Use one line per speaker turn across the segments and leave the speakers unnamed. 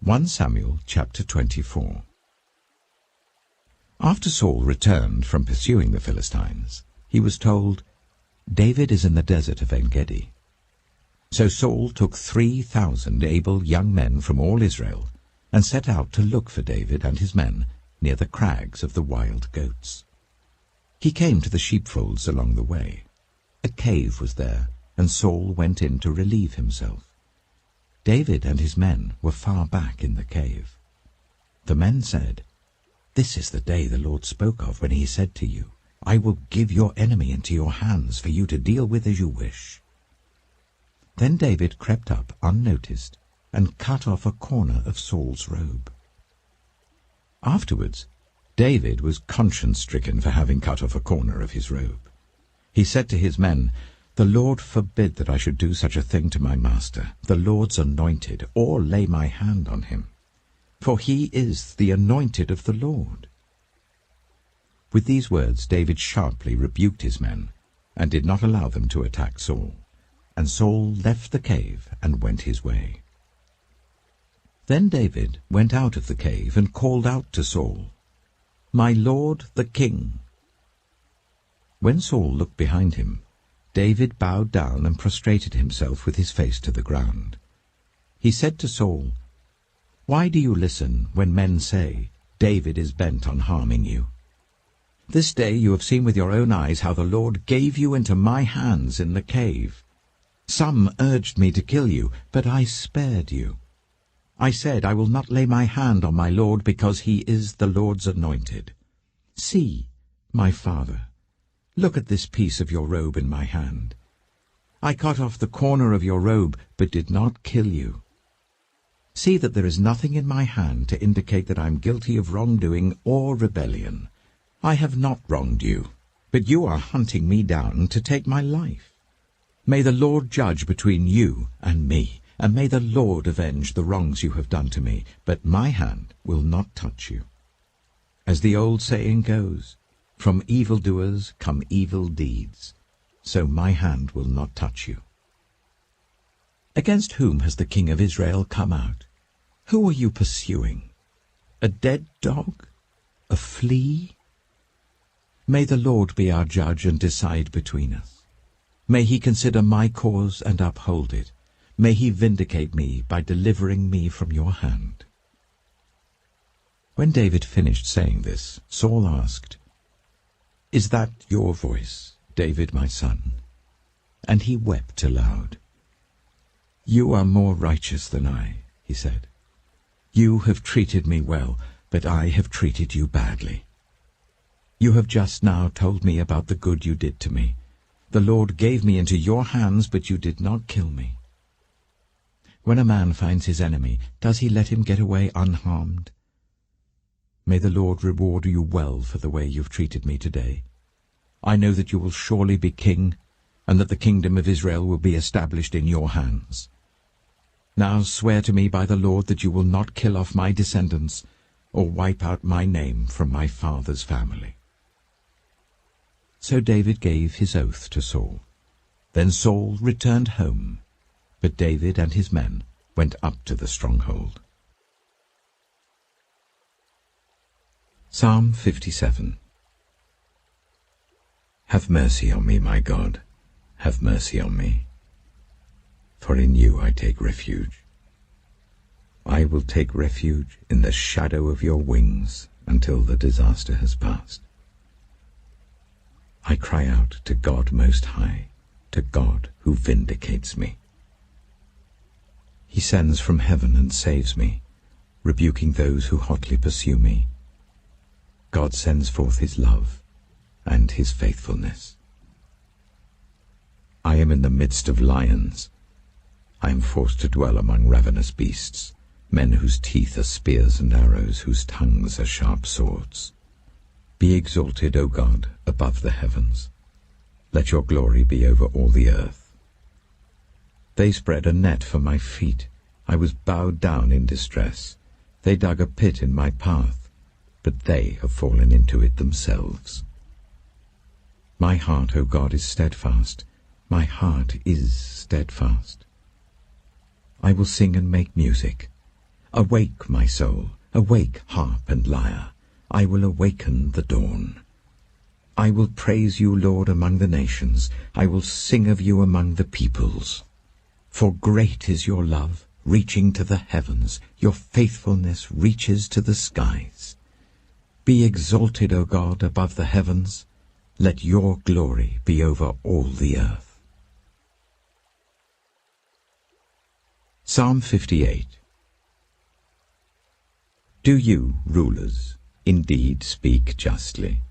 1 Samuel chapter 24. After Saul returned from pursuing the Philistines, he was told, "David is in the desert of En-Gedi." So Saul took 3,000 able young men from all Israel and set out to look for David and his men near the crags of the wild goats. He came to the sheepfolds along the way. A cave was there, and Saul went in to relieve himself. David and his men were far back in the cave. The men said, "This is the day the Lord spoke of when he said to you, 'I will give your enemy into your hands for you to deal with as you wish.'" Then David crept up unnoticed and cut off a corner of Saul's robe. Afterwards, David was conscience-stricken for having cut off a corner of his robe. He said to his men, "The Lord forbid that I should do such a thing to my master, the Lord's anointed, or lay my hand on him. For he is the anointed of the Lord." With these words David sharply rebuked his men, and did not allow them to attack Saul. And Saul left the cave and went his way. Then David went out of the cave and called out to Saul, "My lord the king." When Saul looked behind him, David bowed down and prostrated himself with his face to the ground. He said to Saul, "Why do you listen when men say, 'David is bent on harming you'? This day you have seen with your own eyes how the Lord gave you into my hands in the cave. Some urged me to kill you, but I spared you. I said, 'I will not lay my hand on my Lord, because he is the Lord's anointed.' See, my father, look at this piece of your robe in my hand. I cut off the corner of your robe, but did not kill you. See that there is nothing in my hand to indicate that I am guilty of wrongdoing or rebellion. I have not wronged you, but you are hunting me down to take my life. May the Lord judge between you and me, and may the Lord avenge the wrongs you have done to me, but my hand will not touch you. As the old saying goes, 'From evildoers come evil deeds,' so my hand will not touch you. Against whom has the king of Israel come out? Who are you pursuing? A dead dog? A flea? May the Lord be our judge and decide between us. May he consider my cause and uphold it. May he vindicate me by delivering me from your hand." When David finished saying this, Saul asked, "Is that your voice, David my son?" And he wept aloud. "You are more righteous than I," he said. "You have treated me well, but I have treated you badly. You have just now told me about the good you did to me. The Lord gave me into your hands, but you did not kill me. When a man finds his enemy, does he let him get away unharmed? May the Lord reward you well for the way you've treated me today. I know that you will surely be king, and that the kingdom of Israel will be established in your hands. Now swear to me by the Lord that you will not kill off my descendants, or wipe out my name from my father's family." So David gave his oath to Saul. Then Saul returned home, but David and his men went up to the stronghold. Psalm 57. Have mercy on me, my God, have mercy on me. For in you I take refuge. I will take refuge in the shadow of your wings until the disaster has passed. I cry out to God Most High, to God who vindicates me. He sends from heaven and saves me, rebuking those who hotly pursue me. God sends forth his love and his faithfulness. I am in the midst of lions. I am forced to dwell among ravenous beasts, men whose teeth are spears and arrows, whose tongues are sharp swords. Be exalted, O God, above the heavens. Let your glory be over all the earth. They spread a net for my feet. I was bowed down in distress. They dug a pit in my path, but they have fallen into it themselves. My heart, O God, is steadfast. My heart is steadfast. I will sing and make music. Awake, my soul, awake, harp and lyre. I will awaken the dawn. I will praise you, Lord, among the nations. I will sing of you among the peoples. For great is your love, reaching to the heavens. Your faithfulness reaches to the skies. Be exalted, O God, above the heavens. Let your glory be over all the earth. Psalm 58. Do you, rulers, indeed speak justly?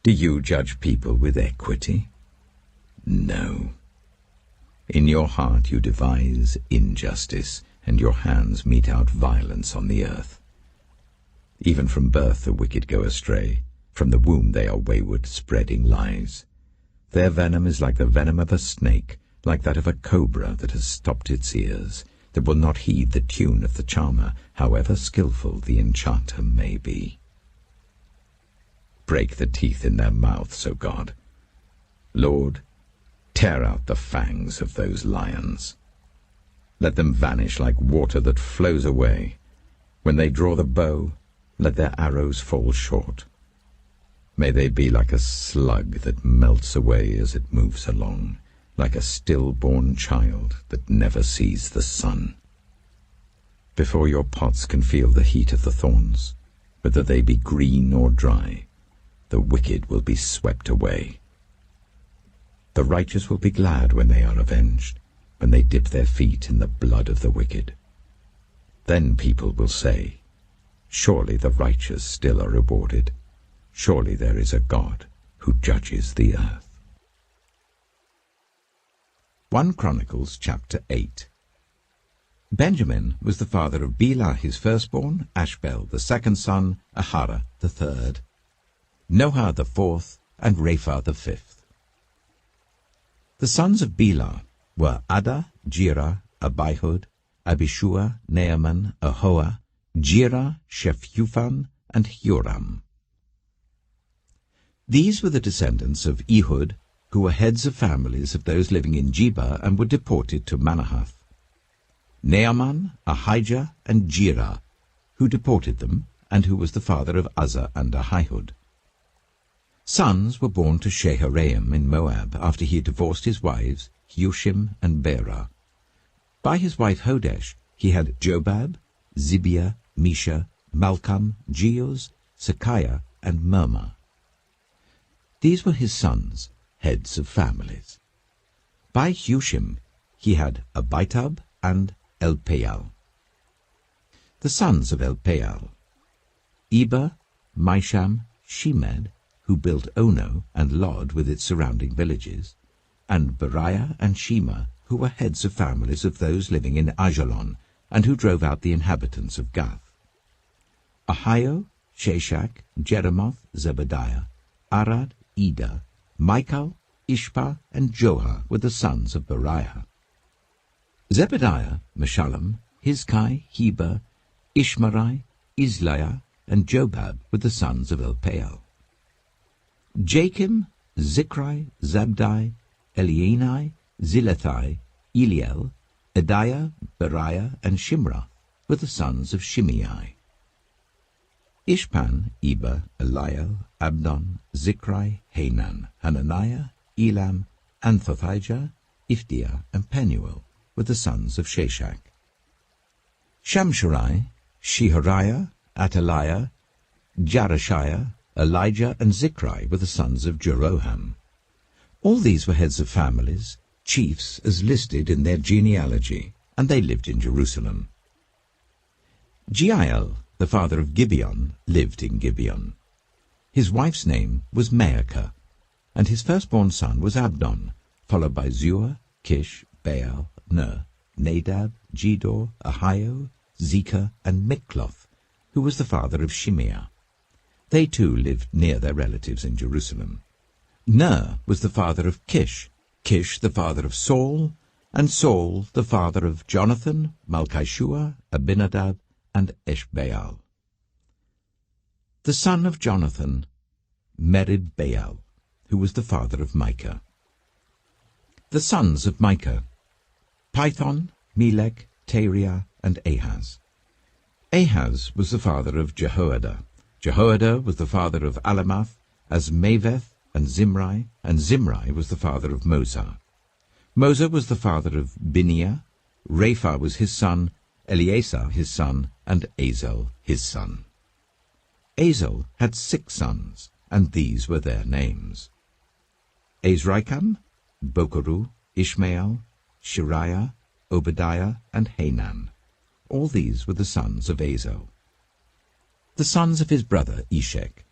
Do you judge people with equity? No. In your heart you devise injustice, and your hands mete out violence on the earth. Even from birth the wicked go astray. From the womb they are wayward, spreading lies. Their venom is like the venom of a snake, like that of a cobra that has stopped its ears, that will not heed the tune of the charmer, however skilful the enchanter may be. Break the teeth in their mouths, O God. Lord, tear out the fangs of those lions. Let them vanish like water that flows away. When they draw the bow, let their arrows fall short. May they be like a slug that melts away as it moves along, like a stillborn child that never sees the sun. Before your pots can feel the heat of the thorns, whether they be green or dry, the wicked will be swept away. The righteous will be glad when they are avenged, when they dip their feet in the blood of the wicked. Then people will say, surely the righteous still are rewarded. Surely there is a God who judges the earth. 1 Chronicles chapter 8. Benjamin was the father of Bela his firstborn, Ashbel the second son, Ahara the third, Noah the fourth, and Rapha the fifth. The sons of Bela were Ada, Jira, Abihud, Abishua, Naaman, Ahoah, Jira, Shephufan, and Huram. These were the descendants of Ehud, who were heads of families of those living in Geba and were deported to Manahath. Naaman, Ahijah, and Jira, who deported them, and who was the father of Uzzah and Ahihud. Sons were born to Sheharaim in Moab after he had divorced his wives, Hushim and Berah. By his wife Hodesh he had Jobab, Zibiah, Misha, Malcham, Jeuz, Sekiah, and Mirmah. These were his sons, heads of families. By Hushim he had Abitub and Elpaal. The sons of Elpaal: Eber, Misham, Shemed, who built Ono and Lod with its surrounding villages, and Beriah and Shema, who were heads of families of those living in Ajalon, and who drove out the inhabitants of Gath. Ahio, Sheshach, Jeremoth, Zebediah, Arad, Ida, Michael, Ishpa, and Joah were the sons of Beriah. Zebediah, Meshullam, Hizkai, Heber, Ishmerai, Isliah, and Jobab were the sons of Elpaal. Jachim, Zichri, Zabdi, Elienai, Zilethai, Eliel, Ediah, Beriah, and Shimrath were the sons of Shimei. Ishpan, Eber, Eliel, Abdon, Zichri, Hanan, Hananiah, Elam, Anthothijah, Ifdiah, and Penuel were the sons of Sheshach. Shamshurai, Shehariah, Ataliah, Jarashiah, Elijah, and Zichri were the sons of Jeroham. All these were heads of families, chiefs as listed in their genealogy, and they lived in Jerusalem. Jeiel, the father of Gibeon, lived in Gibeon. His wife's name was Maacah, and his firstborn son was Abdon, followed by Zua, Kish, Baal, Ner, Nadab, Gedor, Ahio, Zekah, and Mikloth, who was the father of Shimeah. They too lived near their relatives in Jerusalem. Ner was the father of Kish, Kish the father of Saul, and Saul the father of Jonathan, Malchishua, Abinadab, and Eshbaal. The son of Jonathan, Merib-Baal, who was the father of Micah. The sons of Micah: Pithon, Melech, Teriah, and Ahaz. Ahaz was the father of Jehoiada. Jehoiada was the father of Alamath, Azmaveth, and Zimri was the father of Mosa. Mosa was the father of Bineah, Rapha was his son, Eleazar his son, and Azel his son. Azel had 6 sons, and these were their names: Azrikam, Bokeru, Ishmael, Shariah, Obadiah, and Hanan. All these were the sons of Azel. The sons of his brother Eshek: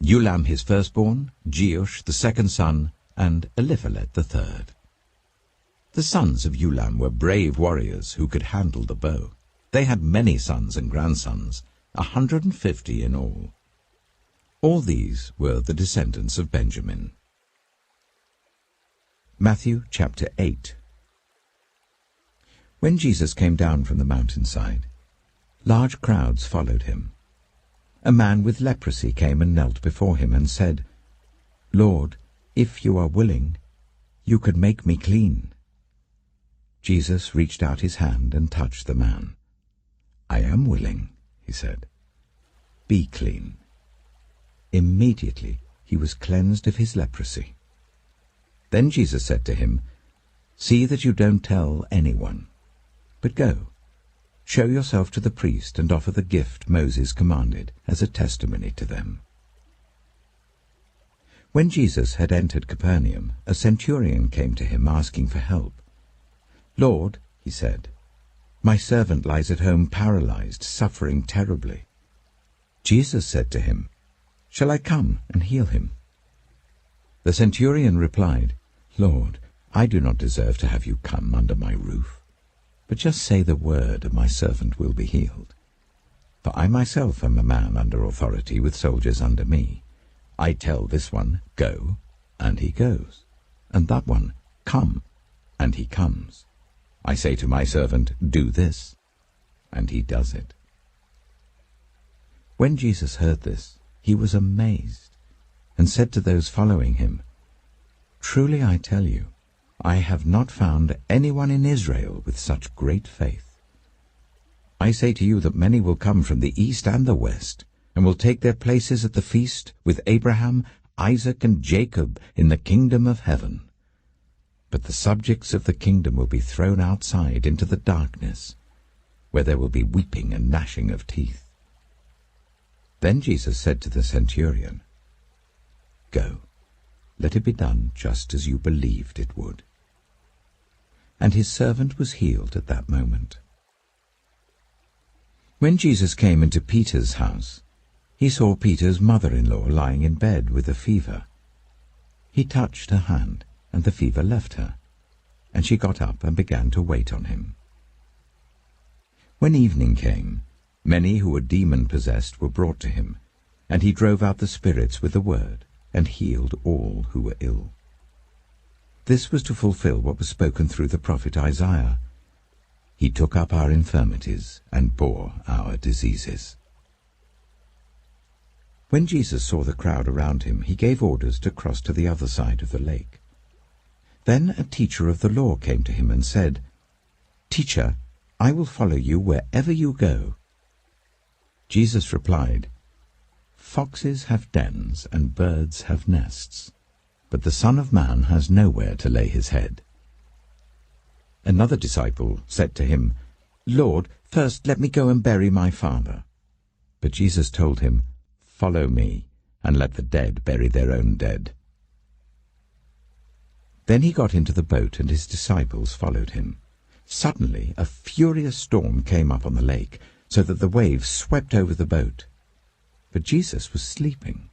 Ulam his firstborn, Jeush the second son, and Eliphalet the third. The sons of Ulam were brave warriors who could handle the bow. They had many sons and grandsons, 150 in all. All these were the descendants of Benjamin. Matthew chapter 8. When Jesus came down from the mountainside, large crowds followed him. A man with leprosy came and knelt before him and said, "Lord, if you are willing, you could make me clean." Jesus reached out his hand and touched the man. "I am willing," he said. "Be clean." Immediately he was cleansed of his leprosy. Then Jesus said to him, "See that you don't tell anyone, but go, show yourself to the priest and offer the gift Moses commanded as a testimony to them." When Jesus had entered Capernaum, a centurion came to him asking for help. "Lord," he said, "my servant lies at home paralyzed, suffering terribly." Jesus said to him, "Shall I come and heal him?" The centurion replied, "Lord, I do not deserve to have you come under my roof, but just say the word and my servant will be healed. For I myself am a man under authority with soldiers under me. I tell this one, 'Go,' and he goes, and that one, 'Come,' and he comes. I say to my servant, 'Do this,' and he does it." When Jesus heard this, he was amazed, and said to those following him, "Truly I tell you, I have not found anyone in Israel with such great faith. I say to you that many will come from the east and the west, and will take their places at the feast with Abraham, Isaac, and Jacob in the kingdom of heaven. But the subjects of the kingdom will be thrown outside into the darkness, where there will be weeping and gnashing of teeth." Then Jesus said to the centurion, "Go, let it be done just as you believed it would." And his servant was healed at that moment. When Jesus came into Peter's house, he saw Peter's mother-in-law lying in bed with a fever. He touched her hand, and the fever left her, and she got up and began to wait on him. When evening came, many who were demon-possessed were brought to him, and he drove out the spirits with the word, and healed all who were ill. This was to fulfill what was spoken through the prophet Isaiah. He took up our infirmities and bore our diseases. When Jesus saw the crowd around him, he gave orders to cross to the other side of the lake. Then a teacher of the law came to him and said, "Teacher, I will follow you wherever you go." Jesus replied, "Foxes have dens and birds have nests, but the Son of Man has nowhere to lay his head." Another disciple said to him, "Lord, first let me go and bury my father." But Jesus told him, "Follow me, and let the dead bury their own dead." Then he got into the boat, and his disciples followed him. Suddenly a furious storm came up on the lake, so that the waves swept over the boat. But Jesus was sleeping.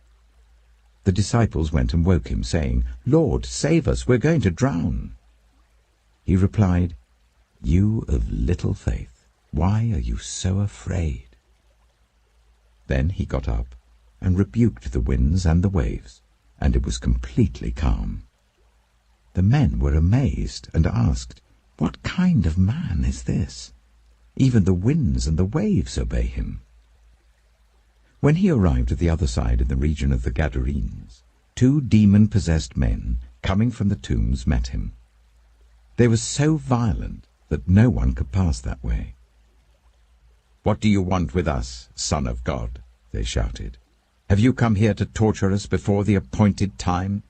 The disciples went and woke him, saying, "Lord, save us, we're going to drown." He replied, "You of little faith, why are you so afraid?" Then he got up and rebuked the winds and the waves, and it was completely calm. The men were amazed and asked, "What kind of man is this? Even the winds and the waves obey him." When he arrived at the other side in the region of the Gadarenes, 2 demon-possessed men coming from the tombs met him. They were so violent that no one could pass that way. "What do you want with us, Son of God?" they shouted. "Have you come here to torture us before the appointed time?"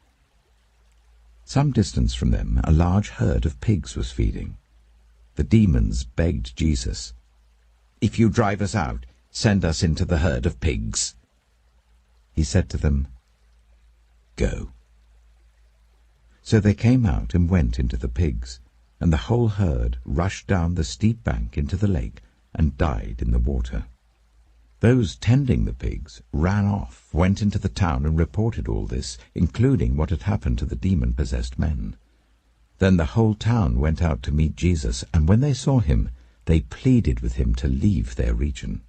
Some distance from them a large herd of pigs was feeding. The demons begged Jesus, "If you drive us out, send us into the herd of pigs." He said to them, "Go." So they came out and went into the pigs, and the whole herd rushed down the steep bank into the lake and died in the water. Those tending the pigs ran off, went into the town and reported all this, including what had happened to the demon-possessed men. Then the whole town went out to meet Jesus, and when they saw him, they pleaded with him to leave their region.